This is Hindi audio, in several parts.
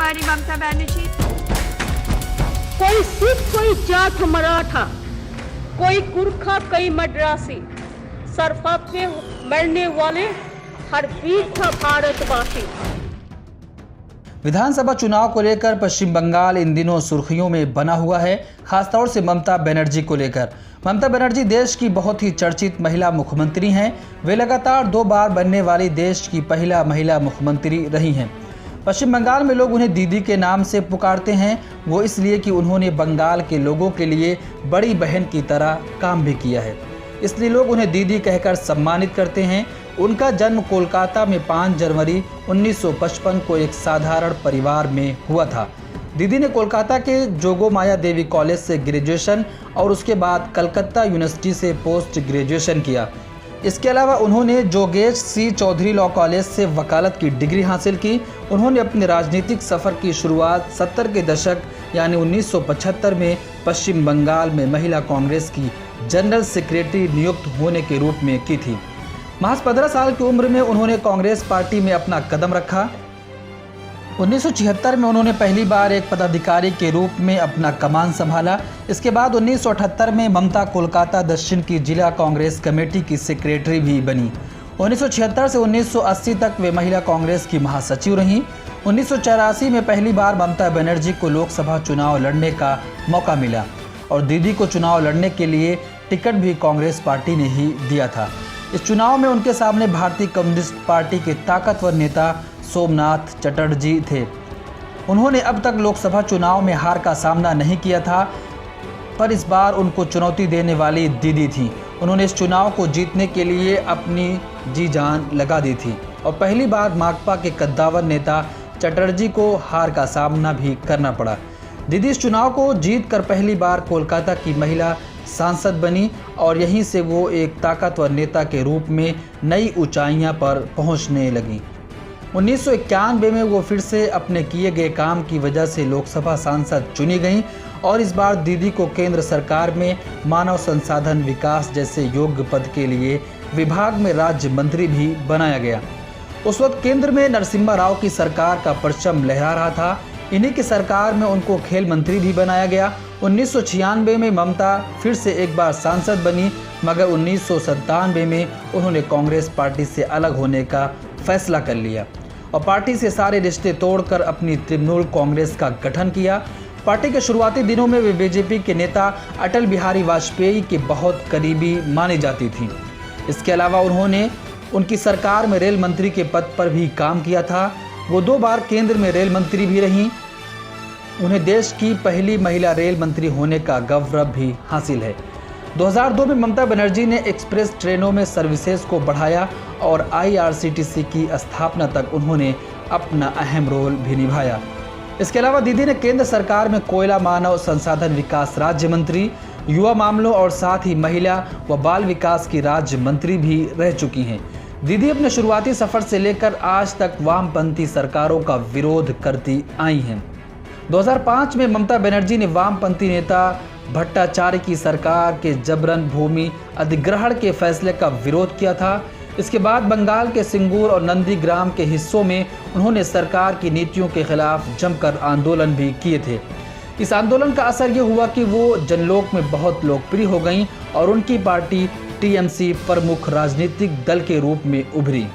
हमारी ममता बनर्जी। कोई सिख, कोई जाट मराठा, कोई गुरखा, कोई मद्रासी, सरफत में मरने वाले हर वीर था भारतवासी। विधानसभा चुनाव को लेकर पश्चिम बंगाल इन दिनों सुर्खियों में बना हुआ है, खासतौर से ममता बनर्जी को लेकर। ममता बनर्जी देश की बहुत ही चर्चित महिला मुख्यमंत्री हैं। वे लगातार 2 बार बनने वाली देश की पहला महिला मुख्यमंत्री रही हैं। पश्चिम बंगाल में लोग उन्हें दीदी के नाम से पुकारते हैं, वो इसलिए कि उन्होंने बंगाल के लोगों के लिए बड़ी बहन की तरह काम भी किया है, इसलिए लोग उन्हें दीदी कहकर सम्मानित करते हैं। उनका जन्म कोलकाता में 5 जनवरी 1955 को एक साधारण परिवार में हुआ था। दीदी ने कोलकाता के जोगमाया देवी कॉलेज से ग्रेजुएशन और उसके बाद कलकत्ता यूनिवर्सिटी से पोस्ट ग्रेजुएशन किया। इसके अलावा उन्होंने जोगेश सी चौधरी लॉ कॉलेज से वकालत की डिग्री हासिल की। उन्होंने अपने राजनीतिक सफ़र की शुरुआत 70 के दशक यानी 1975 में पश्चिम बंगाल में महिला कांग्रेस की जनरल सेक्रेटरी नियुक्त होने के रूप में की थी। महज 15 साल की उम्र में उन्होंने कांग्रेस पार्टी में अपना कदम रखा। 1976 में उन्होंने पहली बार एक पदाधिकारी के रूप में अपना कमान संभाला। इसके बाद 1978 में ममता कोलकाता दक्षिण की जिला कांग्रेस कमेटी की सेक्रेटरी भी बनी। 1976 से 1980 तक वे महिला कांग्रेस की महासचिव रहीं। 1984 में पहली बार ममता बनर्जी को लोकसभा चुनाव लड़ने का मौका मिला और दीदी को चुनाव लड़ने के लिए टिकट भी कांग्रेस पार्टी ने ही दिया था। इस चुनाव में उनके सामने भारतीय कम्युनिस्ट पार्टी के ताकतवर नेता सोमनाथ चटर्जी थे। उन्होंने अब तक लोकसभा चुनाव में हार का सामना नहीं किया था, पर इस बार उनको चुनौती देने वाली दीदी थी। उन्होंने इस चुनाव को जीतने के लिए अपनी जी जान लगा दी थी और पहली बार माकपा के कद्दावर नेता चटर्जी को हार का सामना भी करना पड़ा। दीदी इस चुनाव को जीतकर पहली बार कोलकाता की महिला सांसद बनी और यहीं से वो एक ताकतवर नेता के रूप में नई ऊंचाइयां पर पहुंचने लगी। 1991 में वो फिर से अपने किए गए काम की वजह से लोकसभा सांसद चुनी गईं और इस बार दीदी को केंद्र सरकार में मानव संसाधन विकास जैसे योग्य पद के लिए विभाग में राज्य मंत्री भी बनाया गया। उस वक्त केंद्र में नरसिम्हा राव की सरकार का परचम लहरा रहा था। इन्हीं की सरकार में उनको खेल मंत्री भी बनाया गया। 1996 में ममता फिर से एक बार सांसद बनी, मगर 1997 में उन्होंने कांग्रेस पार्टी से अलग होने का फैसला कर लिया और पार्टी से सारे रिश्ते तोड़कर अपनी तृणमूल कांग्रेस का गठन किया। पार्टी के शुरुआती दिनों में वे बीजेपी के नेता अटल बिहारी वाजपेयी के बहुत करीबी मानी जाती थी। इसके अलावा उन्होंने उनकी सरकार में रेल मंत्री के पद पर भी काम किया था। वो 2 बार केंद्र में रेल मंत्री भी रहीं। उन्हें देश की पहली महिला रेल मंत्री होने का गौरव भी हासिल है। 2002 में ममता बनर्जी ने एक्सप्रेस ट्रेनों में सर्विसेज को बढ़ाया और IRCTC की स्थापना तक उन्होंने अपना अहम रोल भी निभाया। इसके अलावा दीदी ने केंद्र सरकार में कोयला मानव संसाधन विकास राज्य मंत्री, युवा मामलों और साथ ही महिला व बाल विकास की राज्य मंत्री भी रह चुकी हैं। दीदी अपने शुरुआती सफर से लेकर आज तक वामपंथी सरकारों का विरोध करती आई हैं। 2005 में ममता बनर्जी ने वामपंथी नेता भट्टाचार्य की सरकार के जबरन भूमि अधिग्रहण के फैसले का विरोध किया था। इसके बाद बंगाल के सिंगूर और नंदीग्राम के हिस्सों में उन्होंने सरकार की नीतियों के खिलाफ जमकर आंदोलन भी किए थे। इस आंदोलन का असर ये हुआ कि वो जनलोक में बहुत लोकप्रिय हो गईं और उनकी पार्टी TMC प्रमुख राजनीतिक दल के रूप में उभरी।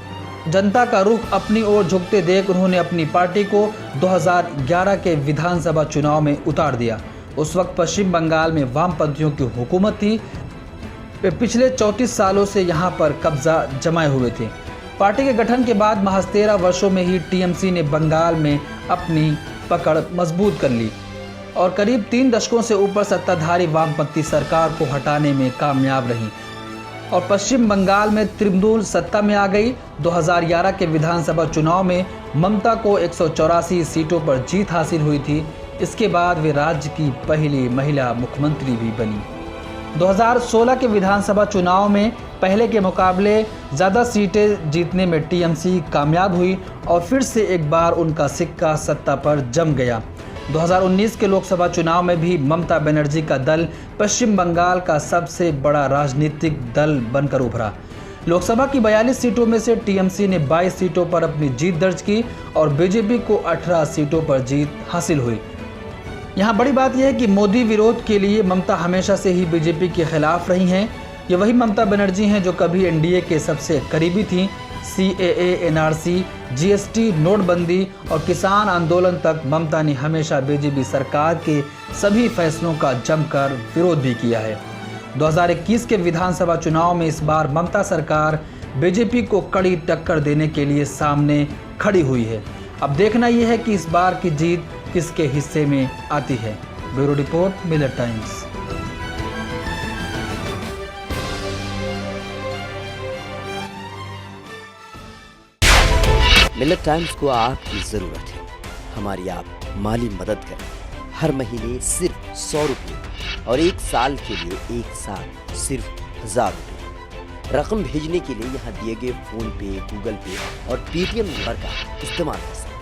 जनता का रुख अपनी ओर झुकते देख उन्होंने अपनी पार्टी को 2011 के विधानसभा चुनाव में उतार दिया। उस वक्त पश्चिम बंगाल में वामपंथियों की हुकूमत थी। वे पिछले 34 सालों से यहां पर कब्जा जमाए हुए थे। पार्टी के गठन के बाद महज 13 वर्षों में ही TMC ने बंगाल में अपनी पकड़ मजबूत कर ली और करीब 3 दशकों से ऊपर सत्ताधारी वामपंथी सरकार को हटाने में कामयाब रही और पश्चिम बंगाल में तृणमूल सत्ता में आ गई। 2011 के विधानसभा चुनाव में ममता को 184 सीटों पर जीत हासिल हुई थी। इसके बाद वे राज्य की पहली महिला मुख्यमंत्री भी बनी। 2016 के विधानसभा चुनाव में पहले के मुकाबले ज़्यादा सीटें जीतने में TMC कामयाब हुई और फिर से एक बार उनका सिक्का सत्ता पर जम गया। 2019 के लोकसभा चुनाव में भी ममता बनर्जी का दल पश्चिम बंगाल का सबसे बड़ा राजनीतिक दल बनकर उभरा। लोकसभा की 42 सीटों में से टीएमसी ने 22 सीटों पर अपनी जीत दर्ज की और बीजेपी को 18 सीटों पर जीत हासिल हुई। यहाँ बड़ी बात यह है कि मोदी विरोध के लिए ममता हमेशा से ही बीजेपी के खिलाफ रही हैं। ये वही ममता बनर्जी हैं जो कभी एनडीए के सबसे करीबी थीं। सीएए, एनआरसी, जीएसटी, नोटबंदी और किसान आंदोलन तक ममता ने हमेशा बीजेपी सरकार के सभी फैसलों का जमकर विरोध भी किया है। 2021 के विधानसभा चुनाव में इस बार ममता सरकार बीजेपी को कड़ी टक्कर देने के लिए सामने खड़ी हुई है। अब देखना यह है कि इस बार की जीत किसके हिस्से में आती है। Bureau report, Miller times. Miller times को आपकी जरूरत है। हमारी आप माली मदद करें। हर महीने सिर्फ 100 रुपये और 1 साल के लिए 1 साल सिर्फ 1000 रुपये। रकम भेजने के लिए यहाँ दिए गए फोन पे, गूगल पे और पेटीएम नंबर का इस्तेमाल कर सकते हैं।